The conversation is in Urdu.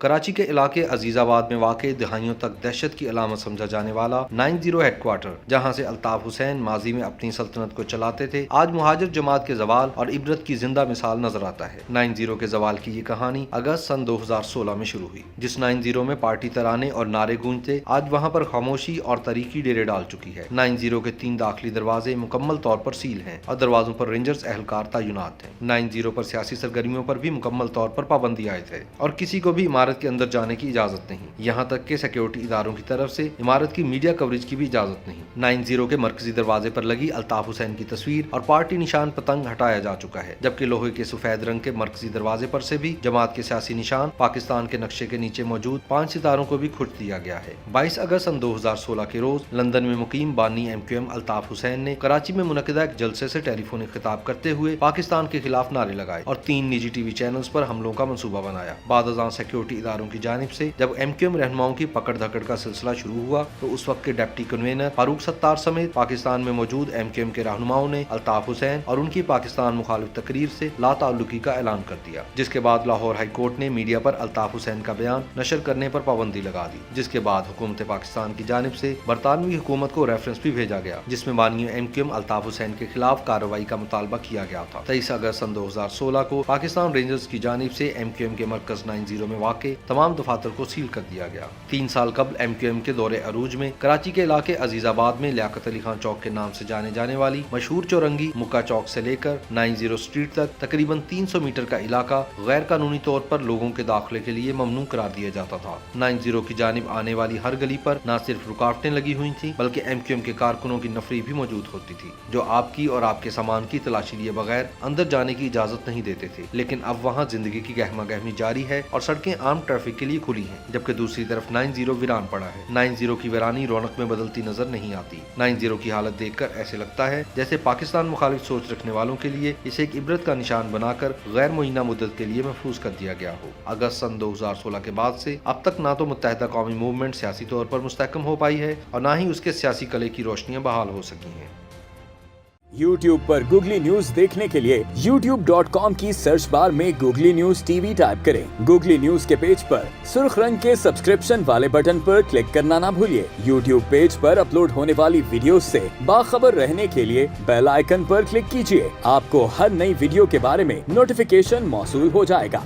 کراچی کے علاقے عزیز آباد میں واقع دہائیوں تک دہشت کی علامت سمجھا جانے والا 90 ہیڈ کوارٹر، جہاں سے الطاف حسین ماضی میں اپنی سلطنت کو چلاتے تھے، آج مہاجر جماعت کے زوال اور عبرت کی زندہ مثال نظر آتا ہے۔ 90 کے زوال کی یہ کہانی اگست سن 2016 میں شروع ہوئی، جس 90 میں پارٹی ترانے اور نعرے گونجتے، آج وہاں پر خاموشی اور تاریکی ڈیرے ڈال چکی ہے۔ 90 کے 3 داخلی دروازے مکمل طور پر سیل ہیں اور دروازوں پر رینجرز اہلکار تعینات ہیں۔ 90 پر سیاسی سرگرمیوں پر بھی مکمل طور پر پابندی عائد ہے اور کسی کو بھی عمارت کے اندر جانے کی اجازت نہیں، یہاں تک کہ سیکیورٹی اداروں کی طرف سے عمارت کی میڈیا کوریج کی بھی اجازت نہیں۔ 90 کے مرکزی دروازے پر لگی الطاف حسین کی تصویر اور پارٹی نشان پتنگ ہٹایا جا چکا ہے، جبکہ لوہے کے سفید رنگ کے مرکزی دروازے پر سے بھی جماعت کے سیاسی نشان پاکستان کے نقشے کے نیچے موجود 5 ستاروں کو بھی کھٹ دیا گیا ہے۔ 22 اگست سن 2016 کے روز لندن میں مقیم بانی MQM الطاف حسین نے کراچی میں منعقدہ ایک جلسے سے ٹیلی فونک خطاب کرتے ہوئے پاکستان کے خلاف نعرے لگائے اور 3 نجی ٹی وی چینلز پر حملوں کا منصوبہ بنایا۔ بعد ازاں سیکیورٹی اداروں کی جانب سے جب MQM رہنماؤں کی پکڑ دھکڑ کا سلسلہ شروع ہوا تو اس وقت کے ڈپٹی کنوینر فاروق ستار سمیت پاکستان میں موجود MQM کے رہنماؤں نے الطاف حسین اور ان کی پاکستان مخالف تقریر سے لا تعلقی کا اعلان کر دیا، جس کے بعد لاہور ہائی کورٹ نے میڈیا پر الطاف حسین کا بیان نشر کرنے پر پابندی لگا دی، جس کے بعد حکومت پاکستان کی جانب سے برطانوی حکومت کو ریفرنس بھی بھیجا گیا، جس میں بانیوں MQM الطاف حسین کے خلاف کارروائی کا مطالبہ کیا گیا تھا۔ 23 اگست سن 2016 کو پاکستان رینجرز کی جانب سے MQM کے مرکز 90 میں واقع تمام دفاتر کو سیل کر دیا گیا۔ 3 سال قبل MQM کے دور عروج میں کراچی کے علاقے عزیز آباد میں لیاقت علی خان چوک کے نام سے جانے جانے والی مشہور چورنگی مکہ چوک سے لے کر 90 اسٹریٹ تک تقریباً 300 میٹر کا علاقہ غیر قانونی طور پر لوگوں کے داخلے کے لیے ممنوع قرار دیا جاتا تھا۔ 90 کی جانب آنے والی ہر گلی پر نہ صرف رکاوٹیں لگی ہوئی تھیں بلکہ MQM کے کارکنوں کی نفری بھی موجود ہوتی تھی، جو آپ کی اور آپ کے سامان کی تلاشی لیے بغیر اندر جانے کی اجازت نہیں دیتے تھے۔ لیکن اب وہاں زندگی کی گہما گہمی جاری ہے اور سڑکیں عام ٹریفک کے لیے کھلی ہیں، جبکہ دوسری طرف 90 ویران پڑا ہے۔ 90 کی ویرانی رونق میں بدلتی نظر نہیں آتی۔ 90 کی حالت دیکھ کر ایسے لگتا ہے جیسے پاکستان مخالف سوچ رکھنے والوں کے لیے اسے ایک عبرت کا نشان بنا کر غیر معینہ مدت کے لیے محفوظ کر دیا گیا ہو۔ اگست سن 2016 کے بعد سے اب تک نہ تو متحدہ قومی موومنٹ سیاسی طور پر مستحکم ہو پائی ہے اور نہ ہی اس کے سیاسی قلعے کی روشنیاں بحال ہو سکی ہیں۔ YouTube پر گوگلی نیوز دیکھنے کے لیے youtube.com کی سرچ بار میں گوگلی نیوز TV ٹائپ کریں۔ گوگلی نیوز کے پیج پر سرخ رنگ کے سبسکرپشن والے بٹن پر کلک کرنا نہ بھولیے۔ YouTube پیج پر اپلوڈ ہونے والی ویڈیوز سے باخبر رہنے کے لیے بیل آئیکن پر کلک کیجیے۔ آپ کو ہر نئی ویڈیو کے بارے میں نوٹیفیکیشن موصول ہو جائے گا۔